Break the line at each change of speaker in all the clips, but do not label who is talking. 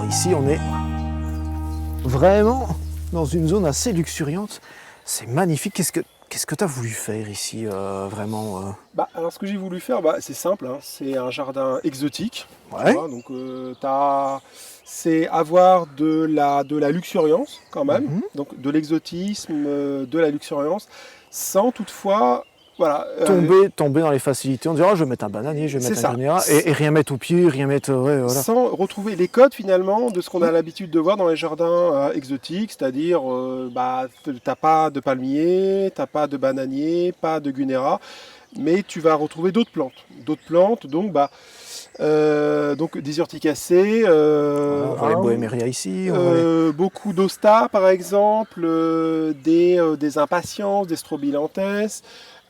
ici, on est vraiment dans une zone assez luxuriante. C'est magnifique. Qu'est-ce que tu as voulu faire ici, vraiment
Alors ce que j'ai voulu faire, c'est simple, hein. C'est un jardin exotique. Tu
Ouais.
vois, donc c'est avoir de la luxuriance quand même,
Mhm.
donc de l'exotisme, de la luxuriance, sans toutefois, voilà,
Tomber dans les facilités. On dirait, je vais mettre un bananier, je vais
c'est
mettre un
ça,
granier, et rien mettre au pied, rien mettre. Ouais, voilà.
sans retrouver les codes finalement de ce qu'on a l'habitude de voir dans les jardins exotiques, c'est-à-dire t'as pas de palmier, t'as pas de bananier, pas de gunera, mais tu vas retrouver d'autres plantes, donc des urticacées,
Voilà, on voit les bohéméria ici.
beaucoup d'ostas par exemple, des impatiences, des strobilanthes,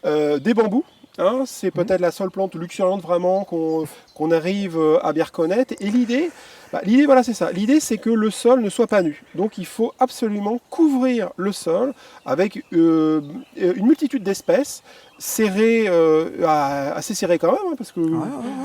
des bambous. Hein, c'est
Mhm.
peut-être la seule plante luxuriante vraiment qu'on arrive à bien reconnaître. Et l'idée, voilà, c'est ça. L'idée, c'est que le sol ne soit pas nu. Donc, il faut absolument couvrir le sol avec une multitude d'espèces serrées, assez serrées quand même, hein, parce que
Ouais,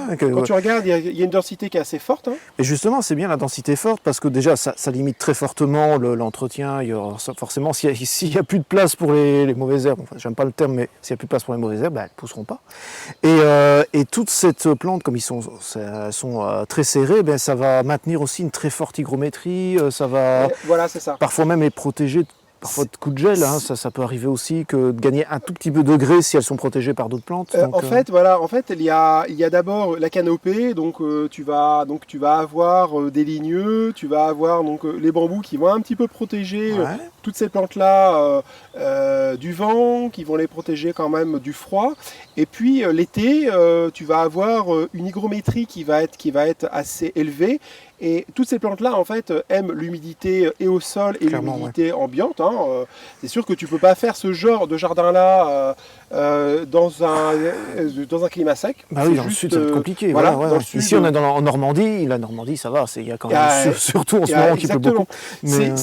ouais,
quand
ouais.
tu regardes, il y a une densité qui est assez forte. Hein.
Et justement, c'est bien la densité forte parce que déjà, ça limite très fortement l'entretien. Il y aura forcément, s'il y a plus de place pour les mauvaises herbes, enfin, j'aime pas le terme, mais s'il n'y a plus de place pour les mauvaises herbes, elles ne pousseront pas. Et toute cette plante, comme elles sont très serrées, ça va maintenir aussi une très forte hygrométrie. Ça va
Voilà, c'est ça.
parfois même les protéger parfois de coups de gel. Hein, ça peut arriver aussi que de gagner un tout petit peu de degré si elles sont protégées par d'autres plantes.
En fait, il y a d'abord la canopée, donc tu vas avoir des ligneux, tu vas avoir les bambous qui vont un petit peu protéger
ouais.
toutes ces plantes-là du vent, qui vont les protéger quand même du froid. Et puis l'été, tu vas avoir une hygrométrie qui va être assez élevée. Et toutes ces plantes-là, en fait, aiment l'humidité et au sol et
Clairement,
l'humidité ambiante. Hein. C'est sûr que tu ne peux pas faire ce genre de jardin-là dans un climat sec.
Bah
C'est
oui, dans le
juste,
sud, ça va être compliqué.
voilà,
Voilà,
dans
ouais.
le sud.
Ici, on est en Normandie. La Normandie, ça va. Il y a quand même, surtout en ce moment, qui pleut
Exactement.
beaucoup. Mais,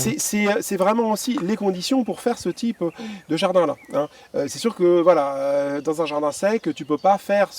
C'est vraiment aussi les conditions pour faire ce type de jardin-là. Hein. C'est sûr que voilà, dans un jardin sec, tu peux pas faire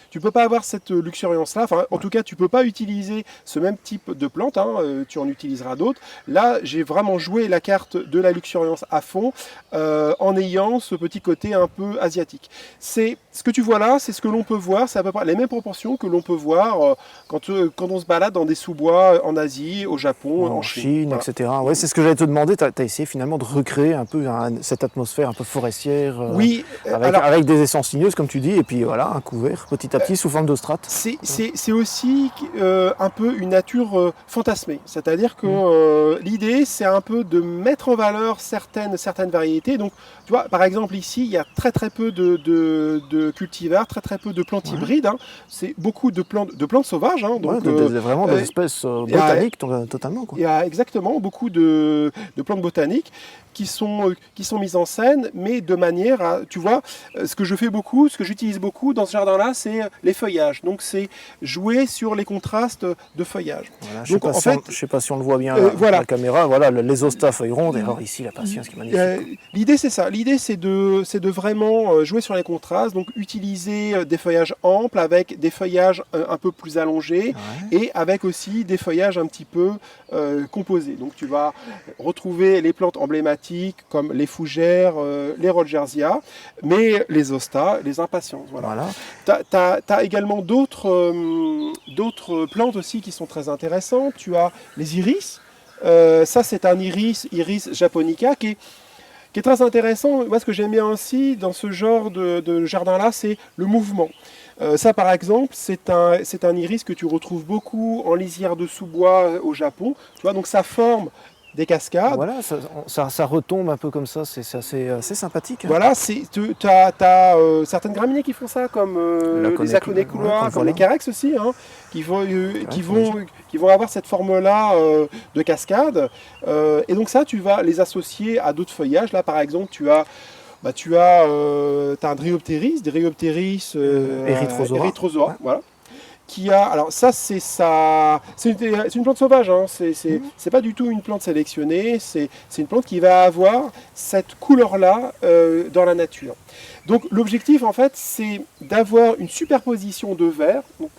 tu peux pas avoir cette luxuriance-là. Enfin, en tout cas, tu peux pas utiliser ce même type de plante. Hein. Tu en utiliseras d'autres. Là, j'ai vraiment joué la carte de la luxuriance à fond en ayant ce petit côté un peu asiatique. C'est ce que tu vois là, c'est ce que l'on peut voir. C'est à peu près les mêmes proportions que l'on peut voir quand on se balade dans des sous-bois en Asie, au Japon, en
en
Chine.
Chine,
Voilà.
etc. Ouais, c'est ce que j'allais te demander. Tu as essayé finalement de recréer un peu cette atmosphère un peu forestière,
Oui,
avec des essences ligneuses, comme tu dis, et puis voilà, un couvert petit à petit sous forme de strates.
c'est aussi un peu une nature fantasmée. C'est-à-dire que l'idée, c'est un peu de mettre en valeur certaines variétés. Donc, tu vois, par exemple, ici, il y a très très peu de cultivars, très très peu de plantes hybrides. Hein. C'est beaucoup de plantes sauvages. Hein.
Ouais,
Donc,
vraiment des espèces botaniques totalement. Quoi.
il y a exactement beaucoup de plantes botaniques qui sont mises en scène, mais de manière à, tu vois, ce que j'utilise beaucoup dans ce jardin-là, c'est les feuillages. Donc c'est jouer sur les contrastes de feuillage.
Voilà,
Donc en fait,
je sais pas si on le voit bien
voilà.
la caméra. Voilà, les ostas feuilles rondes. Et alors ici, la patience qui est magnifique.
L'idée c'est ça. L'idée c'est de vraiment jouer sur les contrastes, donc utiliser des feuillages amples avec des feuillages un peu plus allongés
Ouais.
et avec aussi des feuillages un petit peu composés. Donc tu vas retrouver les plantes emblématiques comme les fougères, les Rodgersia, mais les ostas, les impatiences. Voilà.
Voilà.
Tu as également d'autres plantes aussi qui sont très intéressantes. Tu as les iris. Ça, c'est un iris japonica qui est très intéressant. Moi, ce que j'aime bien aussi dans ce genre de jardin-là, c'est le mouvement. Ça, par exemple, c'est un iris que tu retrouves beaucoup en lisière de sous-bois au Japon. Tu vois, donc ça forme des cascades.
Voilà, ça retombe un peu comme ça, c'est assez sympathique. Hein.
Voilà, tu as certaines graminées qui font ça, comme les aconekuloa, comme les carex aussi, hein, qui vont avoir cette forme-là de cascade. Et donc ça, tu vas les associer à d'autres feuillages. Là, par exemple, tu as un Dryopteris, Erythrozoa,
Ouais.
voilà. Alors ça c'est une plante sauvage, hein. C'est pas du tout une plante sélectionnée, c'est une plante qui va avoir cette couleur là dans la nature. Donc l'objectif en fait c'est d'avoir une superposition de verts. Donc,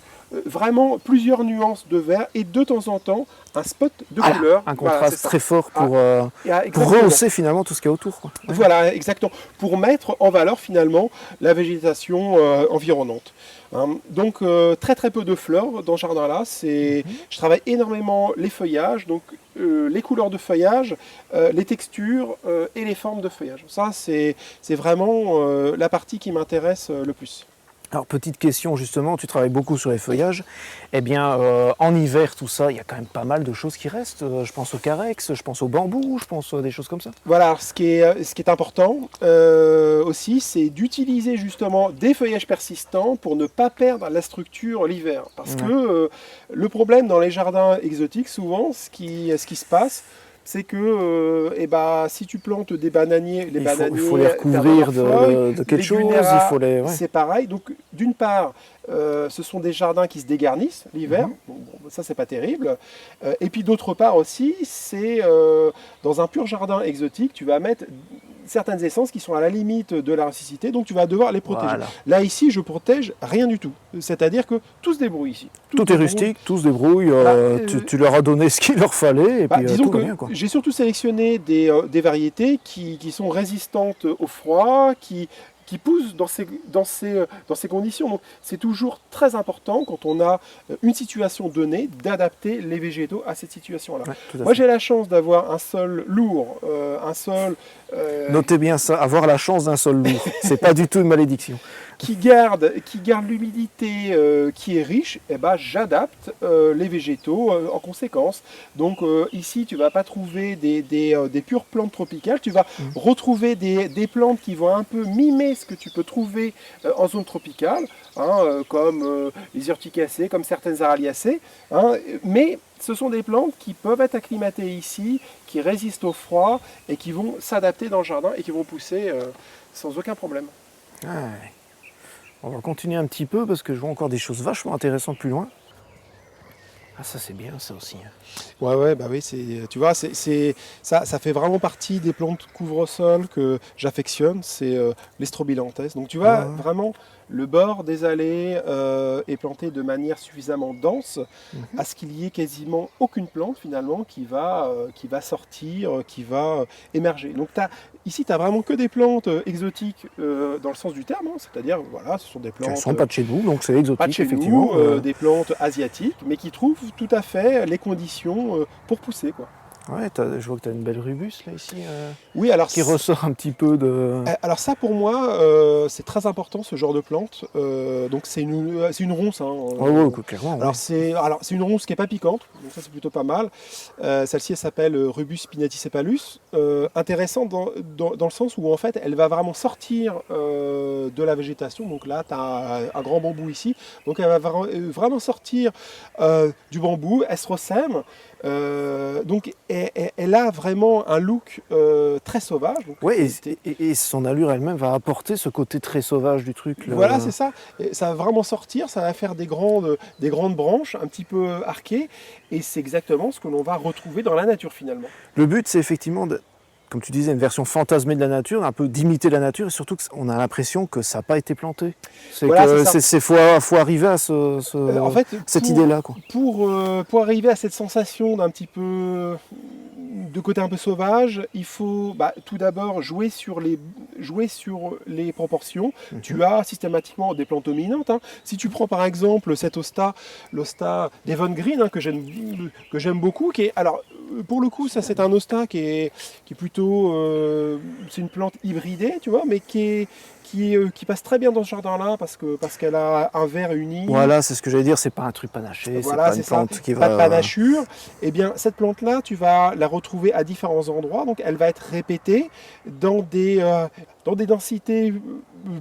vraiment plusieurs nuances de vert et de temps en temps un spot de couleur.
Un
Voilà,
contraste
c'est ça.
très fort pour
Exactement.
rehausser finalement tout ce qu'il y a autour, quoi. Ouais.
Voilà, exactement. Pour mettre en valeur finalement la végétation environnante. Hein. Donc très très peu de fleurs dans ce jardin-là. Je travaille énormément les feuillages, donc les couleurs de feuillage, les textures et les formes de feuillage. Ça, c'est vraiment la partie qui m'intéresse le plus.
Alors, petite question justement, tu travailles beaucoup sur les feuillages. Eh bien, en hiver, tout ça, il y a quand même pas mal de choses qui restent. Je pense au carex, je pense au bambou, je pense à des choses comme ça.
Voilà, alors, ce qui est important aussi, c'est d'utiliser justement des feuillages persistants pour ne pas perdre la structure l'hiver. Parce que le problème dans les jardins exotiques, souvent, ce qui se passe, c'est que si tu plantes des bananiers,
Il faut les recouvrir de quelque chose, il faut les... Ouais.
C'est pareil. Donc, d'une part, ce sont des jardins qui se dégarnissent l'hiver, ça c'est pas terrible. Et puis d'autre part aussi, c'est dans un pur jardin exotique, tu vas mettre certaines essences qui sont à la limite de la rusticité, donc tu vas devoir les protéger.
Voilà.
Là ici, je protège rien du tout. C'est-à-dire que tout se débrouille ici.
Tout est rustique, tout se débrouille, tu leur as donné ce qu'il leur fallait, et puis
disons
tout
que
va bien, quoi.
j'ai surtout sélectionné des variétés qui sont résistantes au froid, qui poussent dans ces conditions. Donc c'est toujours très important quand on a une situation donnée d'adapter les végétaux à cette situation-là.
Ouais,
moi j'ai la chance d'avoir un sol lourd, un sol...
Notez bien ça, avoir la chance d'un sol lourd, c'est pas du tout une malédiction.
Qui garde l'humidité qui est riche, et j'adapte les végétaux en conséquence. Donc ici, tu ne vas pas trouver des pures plantes tropicales, tu vas retrouver des plantes qui vont un peu mimer ce que tu peux trouver en zone tropicale, comme les urticacées, comme certaines araliacées, mais ce sont des plantes qui peuvent être acclimatées ici, qui résistent au froid et qui vont s'adapter dans le jardin et qui vont pousser sans aucun problème.
Ouais. On va continuer un petit peu parce que je vois encore des choses vachement intéressantes plus loin. Ah, ça c'est bien ça aussi.
Ouais, oui, tu vois, ça fait vraiment partie des plantes couvre-sol que j'affectionne, c'est l'Estrobilanthes. Donc tu vois, vraiment, le bord des allées est planté de manière suffisamment dense à ce qu'il y ait quasiment aucune plante finalement qui va sortir, qui va émerger. Donc ici, tu n'as vraiment que des plantes exotiques dans le sens du terme, c'est-à-dire, voilà, ce sont des plantes...
Elles ne sont pas de chez nous, donc c'est exotique,
pas de chez
effectivement.
nous, des plantes asiatiques, mais qui trouvent tout à fait les conditions pour pousser, quoi.
Ouais, je vois que tu as une belle rubus là ici,
oui, alors,
qui ressort un petit peu de...
Alors ça pour moi, c'est très important ce genre de plante. Donc c'est une ronce.
Clairement.
Alors c'est une ronce qui n'est pas piquante, donc ça c'est plutôt pas mal. Celle-ci elle s'appelle Rubus spinatisepalus. Intéressante dans le sens où en fait elle va vraiment sortir de la végétation. Donc là tu as un grand bambou ici, donc elle va vraiment sortir du bambou, elle se ressème. Donc elle a vraiment un look très sauvage.
Ouais, et son allure elle-même va apporter ce côté très sauvage du truc. Là.
Voilà, c'est ça. Et ça va vraiment sortir, ça va faire des grandes branches un petit peu arquées, et c'est exactement ce que l'on va retrouver dans la nature finalement.
Le but c'est effectivement, comme tu disais, une version fantasmée de la nature, un peu d'imiter la nature, et surtout qu'on a l'impression que ça n'a pas été planté. Faut arriver à cette idée-là, quoi.
Pour arriver à cette sensation d'un petit peu de côté un peu sauvage, il faut tout d'abord jouer sur les proportions. Tu as systématiquement des plantes dominantes. Si tu prends par exemple cet l'Hosta Devon Green, que j'aime beaucoup, qui est, alors pour le coup ça c'est un Hosta qui est plutôt, c'est une plante hybridée, tu vois, mais qui passe très bien dans ce jardin-là parce qu'elle a un vert uni.
Voilà, c'est ce que j'allais dire, c'est pas un truc panaché,
voilà,
c'est pas une plante qui va...
Pas de panachure. Eh bien, cette plante-là, tu vas la retrouver à différents endroits, donc elle va être répétée dans des densités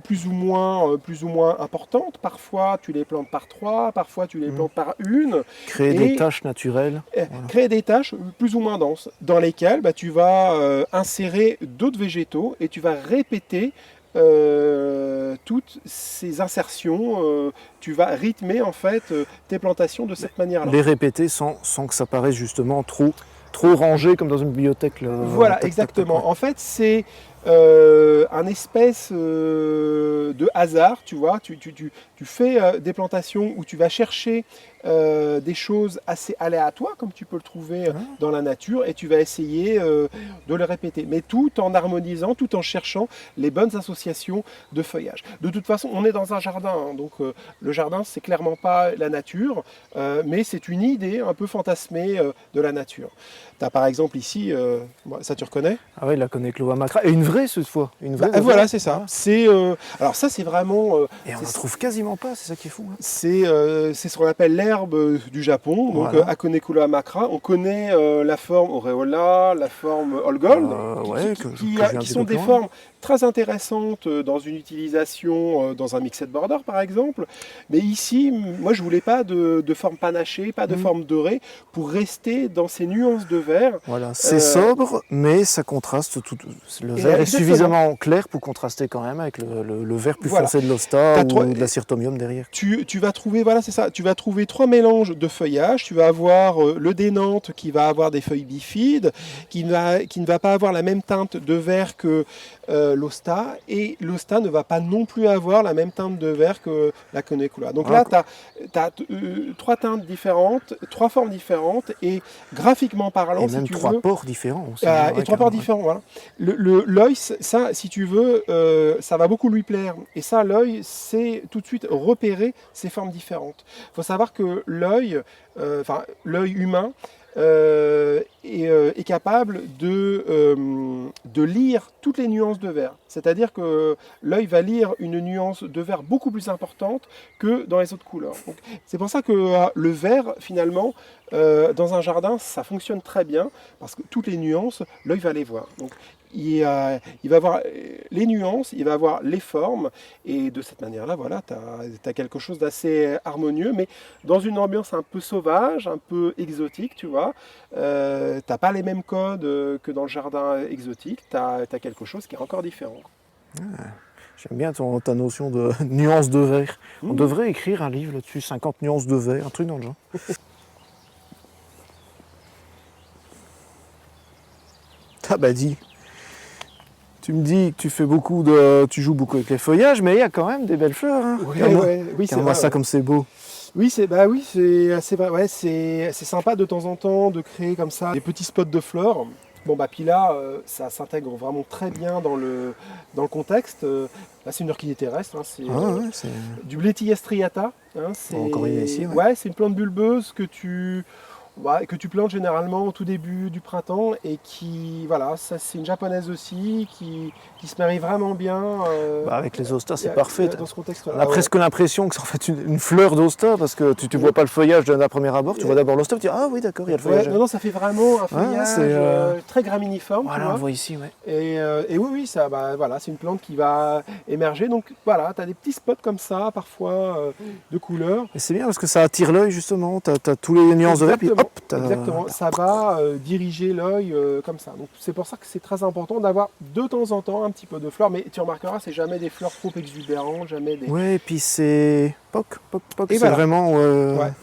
plus ou moins importantes. Parfois, tu les plantes par 3, parfois tu les plantes par 1.
Créer des taches naturelles.
Créer des taches plus ou moins denses, dans lesquelles tu vas insérer d'autres végétaux et tu vas répéter toutes ces insertions, tu vas rythmer en fait tes plantations de cette manière-là.
Les répéter sans que ça paraisse justement trop rangé comme dans une bibliothèque.
Voilà, exactement. En fait, c'est un espèce de hasard, tu vois. Tu fais des plantations où tu vas chercher des choses assez aléatoires, comme tu peux le trouver dans la nature, et tu vas essayer de le répéter, mais tout en harmonisant, tout en cherchant les bonnes associations de feuillage. De toute façon, on est dans un jardin, hein, donc le jardin, c'est clairement pas la nature, mais c'est une idée un peu fantasmée de la nature. Tu as par exemple ici, ça tu reconnais?
Ah oui, la Conecloa macra. Et une vraie cette fois. Une vraie.
Voilà, c'est ça. C'est, alors ça, c'est vraiment...
Et on ne trouve quasiment pas, c'est ça qui est fou. Hein.
C'est ce qu'on appelle l'herbe du Japon, donc
Voilà.
Aconecula macra. On connaît la forme aureola, la forme Holgold, qui sont des formes très intéressantes dans une utilisation dans un mixed border par exemple. Mais ici, moi je voulais pas de forme panachée, pas de forme dorée, pour rester dans ces nuances de vert.
Voilà, c'est sobre, mais ça contraste tout. Le vert est suffisamment clair pour contraster quand même avec le vert plus foncé de l'Osta ou de la Syrtomium derrière.
Tu vas trouver, voilà, c'est ça. Tu vas trouver 3 mélanges de feuillage. Tu vas avoir le dénante qui va avoir des feuilles bifides, qui ne va pas avoir la même teinte de vert que l'Osta, et l'Osta ne va pas non plus avoir la même teinte de vert que la Conecula. Donc là, tu as 3 teintes différentes, 3 formes différentes, et graphiquement parlant,
et même
si tu
3
veux,
pores différents aussi.
et 3 pores différents, voilà. L'œil, ça, si tu veux, ça va beaucoup lui plaire. Et ça, l'œil, c'est tout de suite repérer ces formes différentes. Il faut savoir que l'œil, l'œil humain, est capable de lire toutes les nuances de vert. C'est-à-dire que l'œil va lire une nuance de vert beaucoup plus importante que dans les autres couleurs. C'est pour ça que le vert, finalement, dans un jardin, ça fonctionne très bien, parce que toutes les nuances, l'œil va les voir. Donc, il va voir les nuances, il va voir les formes, et de cette manière-là, voilà, tu as quelque chose d'assez harmonieux, mais dans une ambiance un peu sauvage, un peu exotique, tu vois. Tu n'as pas les mêmes codes que dans le jardin exotique, tu as quelque chose qui est encore différent.
J'aime bien ta notion de nuances de vert. On devrait écrire un livre là-dessus, 50 nuances de vert, un truc dans le genre. Ah bah dis, tu me dis que tu joues beaucoup avec les feuillages, mais il y a quand même des belles fleurs. Hein.
Oui, c'est
vrai. Ça comme c'est beau.
Oui, c'est vrai. Ouais, c'est sympa de temps en temps de créer comme ça des petits spots de fleurs. Bon bah puis là, ça s'intègre vraiment très bien dans le contexte. Là, c'est une orchidée terrestre. Hein, c'est du Bletia striata. Hein,
encore une ici.
Ouais, c'est une plante bulbeuse que tu plantes généralement au tout début du printemps, et qui, voilà, ça c'est une japonaise aussi qui se marie vraiment bien.
Avec les Ostas, c'est parfait.
Dans ce contexte-là.
On a presque l'impression que c'est en fait une fleur d'Osta, parce que tu ne vois pas le feuillage d'un premier abord, tu vois d'abord l'Osta, tu dis ah oui d'accord, il y a le feuillage.
Non, ça fait vraiment un feuillage très graminiforme.
Voilà, on voit ici, ouais.
Et oui, ça, voilà, c'est une plante qui va émerger, donc voilà, tu as des petits spots comme ça, parfois de couleurs.
Et c'est bien parce que ça attire l'œil justement, tu as tous les nuances de vert, puis hop,
exactement, ça va diriger l'œil comme ça. Donc c'est pour ça que c'est très important d'avoir de temps en temps un petit peu de fleurs, mais tu remarqueras, c'est jamais des fleurs trop exubérantes, jamais des...
Ouais, et puis c'est poc, c'est
voilà.
vraiment...
Ouais.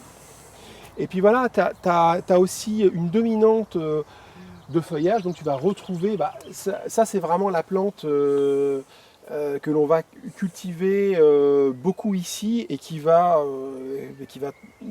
Et puis voilà, tu as aussi une dominante de feuillage, donc tu vas retrouver, ça c'est vraiment la plante que l'on va cultiver beaucoup ici, et qui va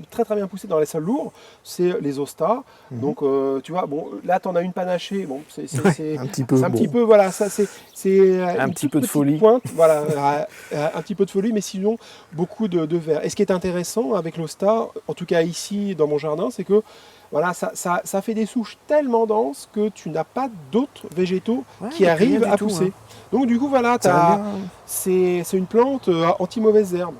très très bien pousser dans les sols lourds, c'est les Ostas. Donc tu vois, bon, là tu en as une panachée, bon, c'est
un petit peu,
voilà, ça c'est
un petit peu de folie.
Pointe, voilà, un petit peu de folie, mais sinon beaucoup de vert. Et ce qui est intéressant avec l'Osta, en tout cas ici dans mon jardin, c'est que voilà, ça fait des souches tellement denses que tu n'as pas d'autres végétaux qui arrivent à pousser. Donc du coup, voilà, c'est une plante anti-mauvaise herbe.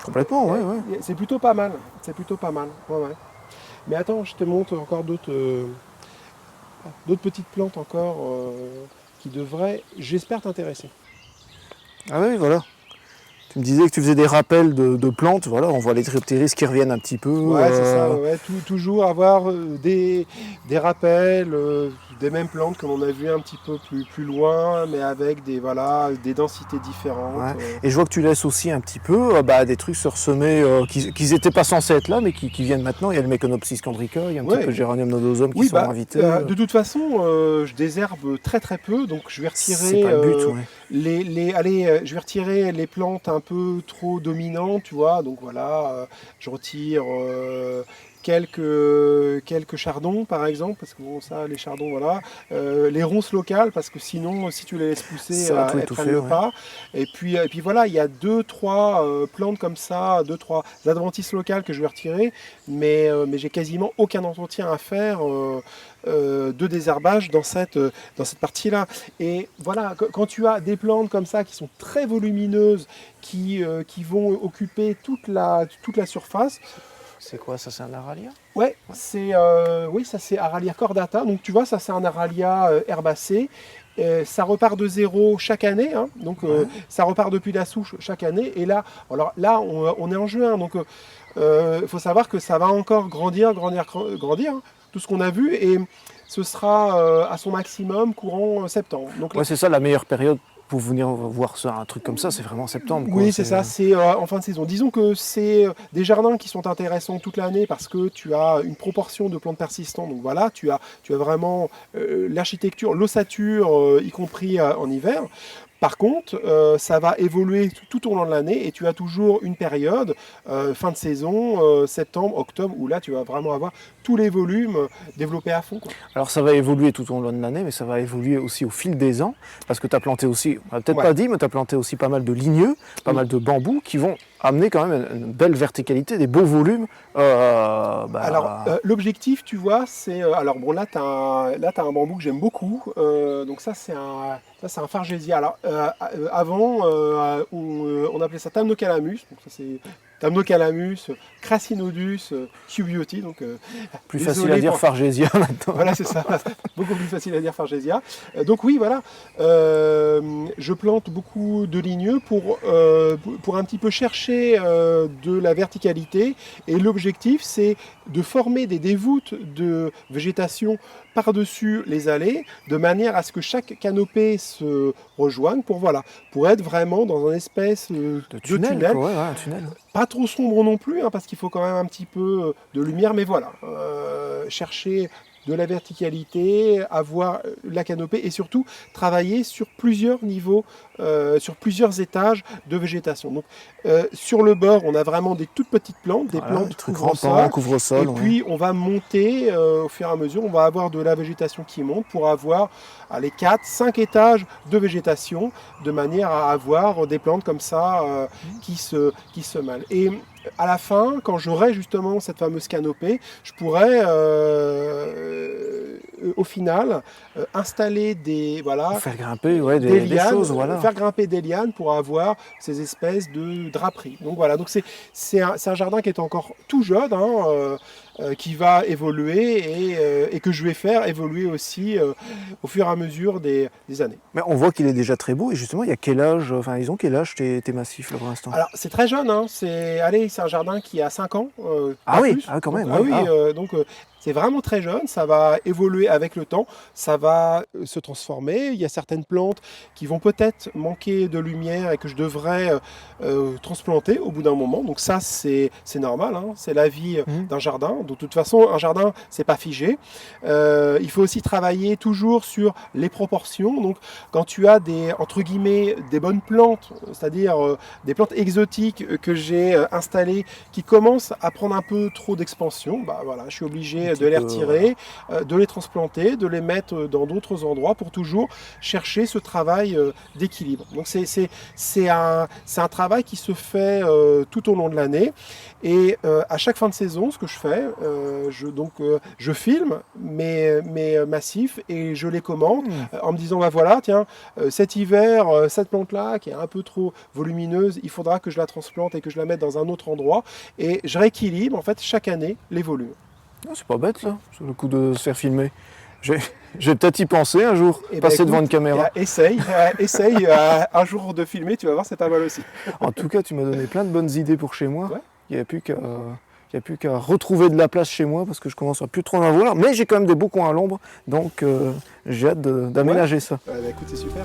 Complètement, ouais.
C'est plutôt pas mal. Ouais. Mais attends, je te montre encore d'autres petites plantes encore qui devraient, j'espère, t'intéresser.
Ah oui, voilà. Tu me disais que tu faisais des rappels de plantes, voilà, on voit les Triopteris qui reviennent un petit peu.
Ouais, c'est ça, toujours avoir des rappels des mêmes plantes comme on a vu un petit peu plus loin, mais avec des densités différentes.
Ouais. Et je vois que tu laisses aussi un petit peu des trucs se ressemer qui n'étaient pas censés être là, mais qui viennent maintenant. Il y a le Meconopsis candrica, il y a un petit peu de Géranium nodosum qui sont invités.
De toute façon, je désherbe très très peu, donc je vais retirer
C'est pas le but, ouais.
je vais retirer les plantes un peu trop dominantes, tu vois. Donc voilà, je retire quelques chardons par exemple, parce que bon, ça, les chardons, voilà. Les ronces locales, parce que sinon, si tu les laisses pousser, elles prennent le pas. Et puis voilà, il y a 2-3 plantes comme ça, 2-3 adventices locales que je vais retirer, mais j'ai quasiment aucun entretien à faire de désherbage dans cette partie-là. Et voilà, quand tu as des plantes comme ça qui sont très volumineuses, qui vont occuper toute la surface.
C'est quoi ça? C'est un aralia?
Ouais, oui, ça c'est Aralia cordata. Donc tu vois, ça c'est un Aralia herbacé. Ça repart de zéro chaque année, hein. Donc ça repart depuis la souche chaque année. Et là, on est en juin, donc il faut savoir que ça va encore grandir, hein, tout ce qu'on a vu, et ce sera à son maximum courant septembre. Donc là,
c'est ça la meilleure période pour venir voir ça, un truc comme ça, c'est vraiment septembre.
Oui, c'est ça, c'est en fin de saison. Disons que c'est des jardins qui sont intéressants toute l'année parce que tu as une proportion de plantes persistantes. Donc voilà, tu as vraiment l'architecture, l'ossature, y compris en hiver. Par contre, ça va évoluer tout au long de l'année et tu as toujours une période, fin de saison, septembre, octobre, où là tu vas vraiment avoir tous les volumes développés à fond, quoi.
Alors ça va évoluer tout au long de l'année, mais ça va évoluer aussi au fil des ans, parce que tu as planté aussi, on n'a peut-être pas dit, mais tu as planté aussi pas mal de ligneux, pas mal de bambous qui vont amener quand même une belle verticalité, des beaux volumes.
Alors l'objectif, tu vois, c'est... alors bon, là tu as un bambou que j'aime beaucoup, donc ça c'est un Fargesia. Alors avant, on appelait ça Thamnocalamus, donc ça c'est Thamnocalamus crassinodus cubioti, donc
plus facile à dire Fargesia maintenant.
Voilà, c'est ça, beaucoup plus facile à dire Fargesia. Donc oui, voilà, je plante beaucoup de ligneux pour un petit peu chercher de la verticalité, et l'objectif c'est de former des dévoutes de végétation par-dessus les allées, de manière à ce que chaque canopée se rejoigne pour être vraiment dans une espèce de tunnel.
Un tunnel.
Pas trop sombre non plus, hein, parce qu'il faut quand même un petit peu de lumière, mais voilà, chercher de la verticalité, avoir la canopée et surtout travailler sur plusieurs niveaux, sur plusieurs étages de végétation. Donc sur le bord, on a vraiment des toutes petites plantes, des plantes couvre-sol, et puis on va monter au fur et à mesure, on va avoir de la végétation qui monte pour avoir les 4-5 étages de végétation, de manière à avoir des plantes comme ça qui se mêlent. Et à la fin, quand j'aurai justement cette fameuse canopée, je pourrais au final installer
faire grimper
des lianes,
choses,
faire grimper des lianes pour avoir ces espèces de draperies. Donc voilà, donc c'est un jardin qui est encore tout jeune, hein, qui va évoluer et que je vais faire évoluer aussi au fur et à mesure des années.
Mais on voit qu'il est déjà très beau, et justement, il y a quel âge, ils ont quel âge tes massifs là, pour l'instant?
Alors c'est très jeune, hein, c'est un jardin qui a 5 ans.
Quand même.
Donc c'est vraiment très jeune, ça va évoluer avec le temps, ça va se transformer. Il y a certaines plantes qui vont peut-être manquer de lumière et que je devrais transplanter au bout d'un moment. Donc ça, c'est normal, hein, c'est la vie d'un jardin. De toute façon, un jardin, c'est pas figé. Il faut aussi travailler toujours sur les proportions. Donc quand tu as entre guillemets, des bonnes plantes, c'est-à-dire des plantes exotiques que j'ai installées qui commencent à prendre un peu trop d'expansion, je suis obligé de les retirer, de les transplanter, de les mettre dans d'autres endroits pour toujours chercher ce travail d'équilibre. Donc c'est un travail qui se fait tout au long de l'année, et à chaque fin de saison, ce que je fais, je filme mes massifs et je les commente en me disant tiens, cet hiver, cette plante-là qui est un peu trop volumineuse, il faudra que je la transplante et que je la mette dans un autre endroit, et je rééquilibre en fait chaque année les volumes.
C'est pas bête ça, sur le coup de se faire filmer. Je vais peut-être y penser un jour, passer devant une caméra.
Essaye un jour de filmer, tu vas voir, c'est pas mal aussi.
En tout cas, tu m'as donné plein de bonnes idées pour chez moi.
Ouais.
Il n'y a plus qu'à Il n'y a plus qu'à retrouver de la place chez moi parce que je commence à plus trop en avoir. Mais j'ai quand même des beaux coins à l'ombre, donc j'ai hâte d'aménager ça.
Bah, écoute, c'est super.